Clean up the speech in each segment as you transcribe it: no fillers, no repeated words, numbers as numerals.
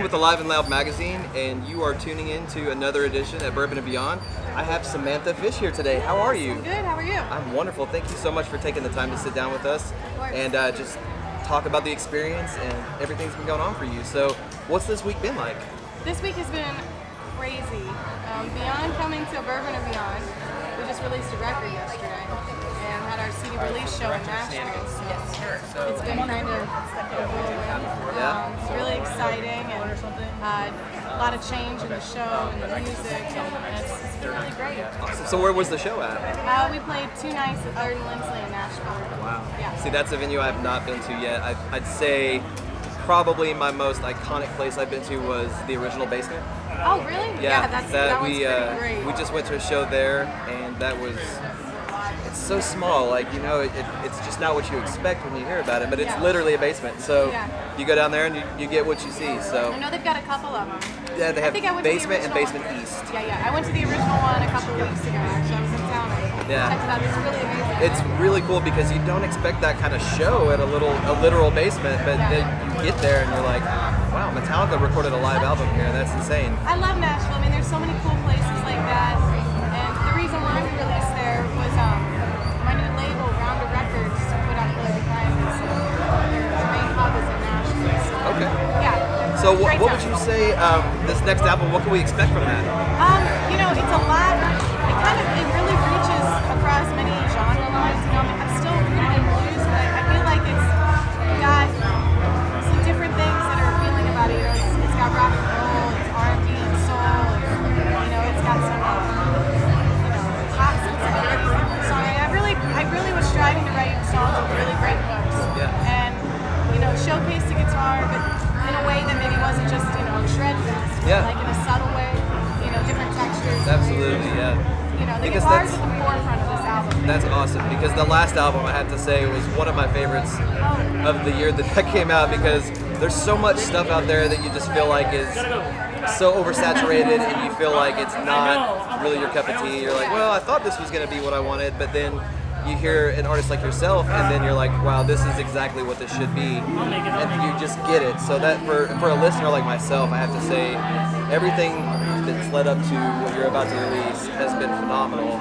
With the Live and Loud magazine, and you are tuning in to another edition at Bourbon and Beyond. I have Samantha Fish here today. How are you? I'm good. How are you? I'm wonderful. Thank you so much for taking the time to sit down with us and just talk about the experience and everything's been going on for you. So, what's this week been like? This week has been crazy. Beyond coming to Bourbon and Beyond, we just released a record yesterday and had our CD release show in Nashville. So it's been kind of a whirlwind. It's really exciting and a lot of change in the show and the music, and it's been really great. Awesome. So where was the show at? We played 2 nights at Third and Lindsley in Nashville. Wow. Yeah. See, that's a venue I've not been to yet. I'd say probably my most iconic place I've been to was the original Basement. Oh, really? Yeah, that one's pretty great. We just went to a show there, and that was, it's so small, like, you know, it's just not what you expect when you hear about it, but it's literally a basement. So you go down there and you get what you see. So I know they've got a couple of them. Yeah, they have Basement and Basement East. Yeah. I went to the original one a couple of weeks ago, actually. I was in town. Checked it out. It's really amazing. It's really cool because you don't expect that kind of show at a literal basement, but then you get there and you're like, wow, Metallica recorded a live album here. That's insane. I love Nashville. I mean, there's so many cool places like that. And the reason why we released there was my new label, Rounder Records, put out Blood Behind Me. So their main hub is in Nashville. So, okay. Yeah. So what would you say, this next album, what can we expect from that? You know, it's a lot. It really reaches across many genre lines. You know, I'm still rooted in blues, but I feel like it's got some different things that are appealing about it. You know, it's got rock and roll, it's R&B and soul, you know, it's got some, pop sensibilities in the song. I really was striving to write songs with really great hooks. Yeah. And, you know, showcase the guitar, but in a way that maybe wasn't just, shred fest, like in a subtle way, different textures. Absolutely, yeah. The guitar's at the forefront of this album. That's awesome, because the last album, I have to say, was one of my favorites of the year that came out, because there's so much stuff out there that you just feel like is so oversaturated, and you feel like it's not really your cup of tea. You're like, well, I thought this was going to be what I wanted, but then you hear an artist like yourself, and then you're like, wow, this is exactly what this should be, and you just get it. So that for a listener like myself, I have to say, everything that's led up to what you're about to release has been phenomenal.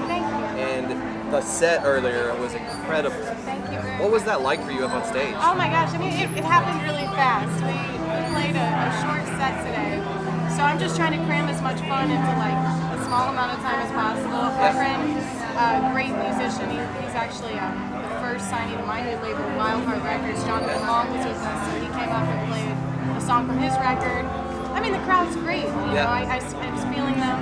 And the set earlier was incredible. Thank you very much. What was that like for you up on stage? Oh my gosh, I mean, it happened really fast. We played a short set today, so I'm just trying to cram as much fun into like a small amount of time as possible. My friend, great musician, he's actually the first signee to my new label, Wild Heart Records. Jonathan Long was with us, so he came up and played a song from his record. I mean, the crowd's great. You know, I was feeling them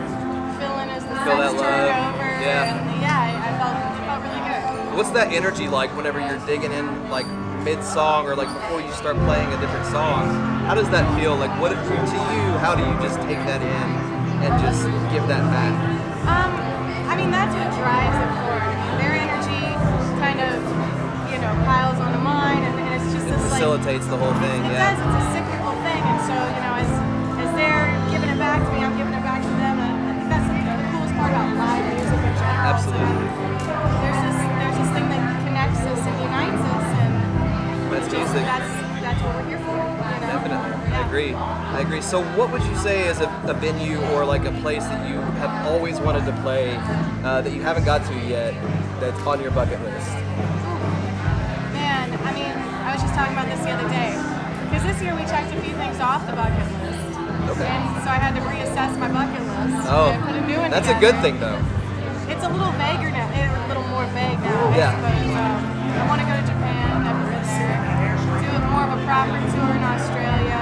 fill in as the sets turned over. And it felt really good. What's that energy like whenever you're digging in, like mid-song or like before you start playing a different song? How does that feel? Like, what to you? How do you just take that in and just give that back? I mean, that's what drives it forward. I mean, their energy kind of, piles onto mine, and it's just this facilitates the whole thing. It does. It's a cyclical thing, and so as they're giving it back to me, I'm giving it back to them. And I think that's the coolest part about live music in general. Absolutely. There's this thing that connects us and unites us, and that's music. That's what we're here for. Definitely. I agree. So what would you say is a venue or like a place that you have always wanted to play that you haven't got to yet that's on your bucket list? Man, I mean, I was just talking about this the other day. Because this year we checked a few things off the bucket list. Okay. And so I had to reassess my bucket list and put a new one that's together. a good thing, though. It's a little vaguer now. It's a little more vague now, I suppose. I want to go to Japan. Never been there. Do more of a proper tour in Australia.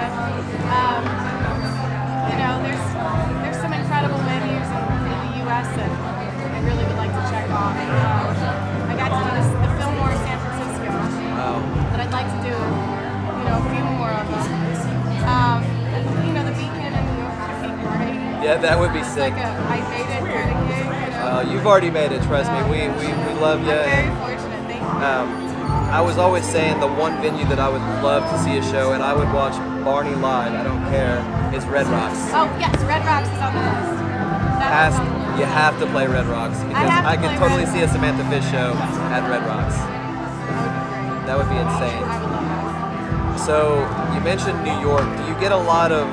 There's some incredible venues in the U.S. that I really would like to check off. I got to do the Fillmore in San Francisco. But I'd like to do, a few more of them. The Beacon in New York would be great. Yeah, that would be sick. It's like a I made it kind of gig. You've already made it, trust me. We love you. I'm very fortunate, thank you. I was always saying the one venue that I would love to see a show, and I would watch Barney live, I don't care, is Red Rocks. Oh, yes, Red Rocks is on the list. You have to play Red Rocks, because I could totally see a Samantha Fish show at Red Rocks. That would be great. That would be insane. I would love that. So you mentioned New York. Do you get a lot of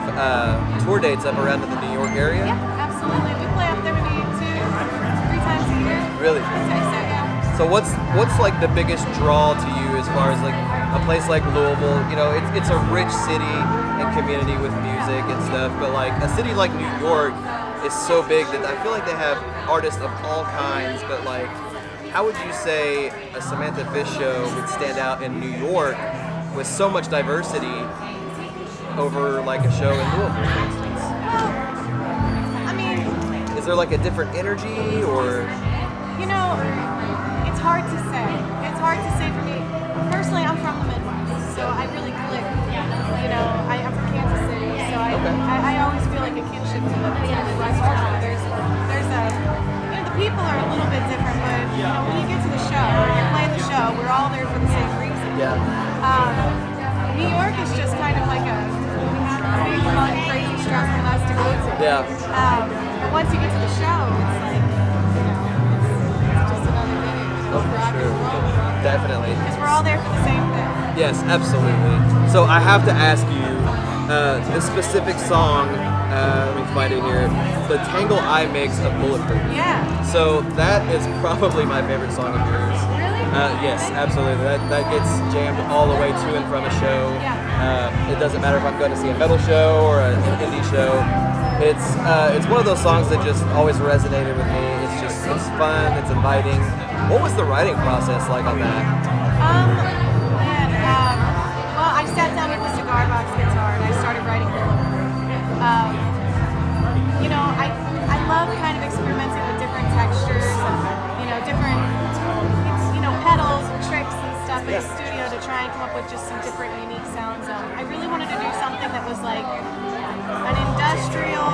tour dates up around in the New York area? Yeah, absolutely. We play up there maybe 2-3 times a year. Really? I'd say so, yeah. So what's like the biggest draw to you as far as like a place like Louisville? You know, it's a rich city and community with music and stuff, but like a city like New York is so big that I feel like they have artists of all kinds, but like how would you say a Samantha Fish show would stand out in New York with so much diversity over like a show in Louisville, for instance? Well, I mean, is there like a different energy or? You know, it's hard to say. It's hard to say for me. Personally, I'm from the Midwest, so I really click. You know, I'm from Kansas City, so I always feel like a kinship to the Midwest. There's a, you know, the people are a little bit different, but you know, when you get to the show, or you're playing the show, we're all there for the same reason. Yeah. New York is just kind of like a big, fun, crazy, stressful mess to go to. Yeah. But once you get to the show, it's like, you know, it's just another day. Oh, for sure. Definitely. Because we're all there for the same thing. Yes, absolutely. So I have to ask you, this specific song, let me find it here, the Tangle I Mix of Bulletproof. Yeah. So that is probably my favorite song of yours. Really? Yes, absolutely. That gets jammed all the way to and from a show. Yeah. It doesn't matter if I'm going to see a metal show or an indie show. It's one of those songs that just always resonated with me. It's fun, it's inviting. What was the writing process like on that? Well, I sat down with the cigar box guitar and I started writing Bulletproof. You know, I love kind of experimenting with different textures and, you know, different, you know, pedals and tricks and stuff in the studio to try and come up with just some different unique sounds. I really wanted to do something that was like an industrial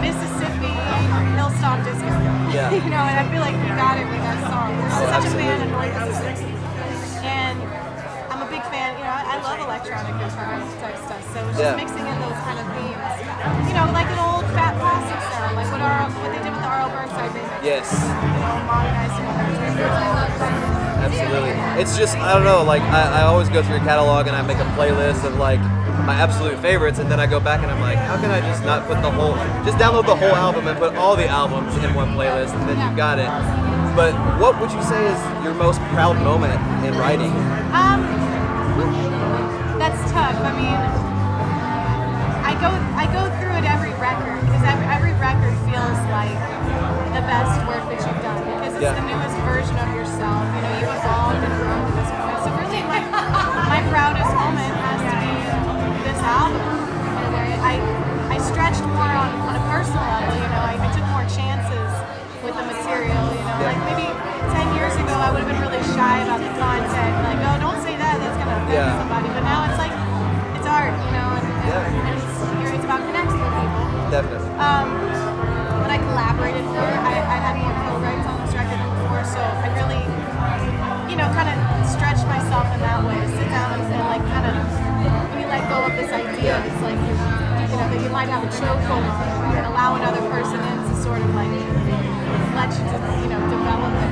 Mississippi hillstop disco. Yeah. You know, and I feel like we got it with that song. I'm such a fan of North Mississippi. And I'm a big fan, you know, I love electronic guitar type stuff, so it's just mixing in those kind of themes. You know, like an old fat plastic sound, like what they did with the R.L. Burnside remix. Yes. You know, modernizing it. Absolutely. It's just, I don't know, like I always go through a catalog and I make a playlist of like my absolute favorites, and then I go back and I'm like, how can I just not put just download the whole album and put all the albums in one playlist, and then you've got it. But what would you say is your most proud moment in writing? That's tough. I mean, I go through it every record, because every record feels like the best work that you've done, because it's the newest version of yourself. You know, you've evolved and grown to this point. So really, my proudest moment has to be this album. In a way, I stretched more on a personal level. You know, I took more chances with the material. You know, like maybe 10 years ago, I would have been really shy about the content. Like, oh, don't say that. That's gonna offend somebody. But now it's like, it's art. You know, and it's about connecting with people. Definitely. When I collaborated for, I had more co-writes on this record than before, so I really, you know, kind of stretched myself in that way. Sit down and like kind of, when you let go of this idea, it's like, you know, that you might have a chokehold on, and allow another person in to sort of like let you, you know, develop it.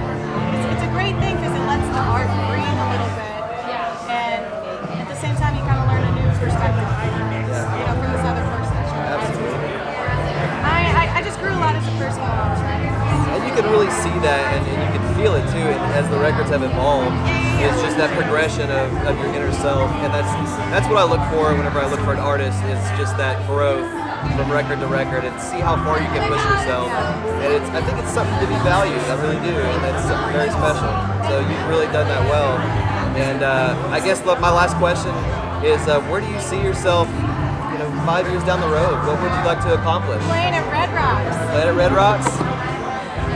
It's a great thing because it lets the art breathe a little bit, and at the same time you kind of learn a new perspective, you know, from this other person. Absolutely. I just grew a lot as a person while I was writing. And you can really see that, and you can feel it too, and as the records have evolved. It's just that progression of your inner self, and that's what I look for whenever I look for an artist, is just that growth from record to record, and see how far you can push yourself. And I think it's something to be valued, I really do, and that's something very special. So you've really done that well. And I guess my last question is, where do you see yourself 5 years down the road? What would you like to accomplish? Playing at Red Rocks. Playing at Red Rocks?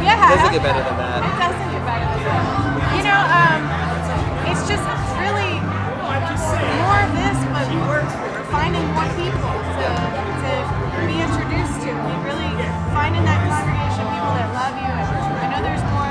Yeah. It doesn't get better than that. It doesn't get better than that. You know, it's just really more of this, but finding more people to be introduced to. And really finding that congregation of people that love you. And I know there's more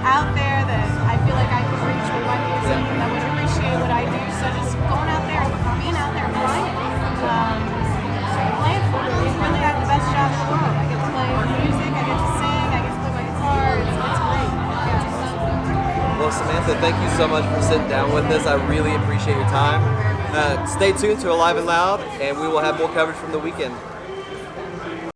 out there that I feel like I could reach with my music that would appreciate what I do. So just going out there and being out there and finding it. Playing for it. You really have the best job in the world. I get to play music, I get to sing, I get to play my guitar. It's great. Yeah. Well, Samantha, thank you so much for sitting down with us. I really appreciate your time. Stay tuned to Alive and Loud, and we will have more coverage from the weekend.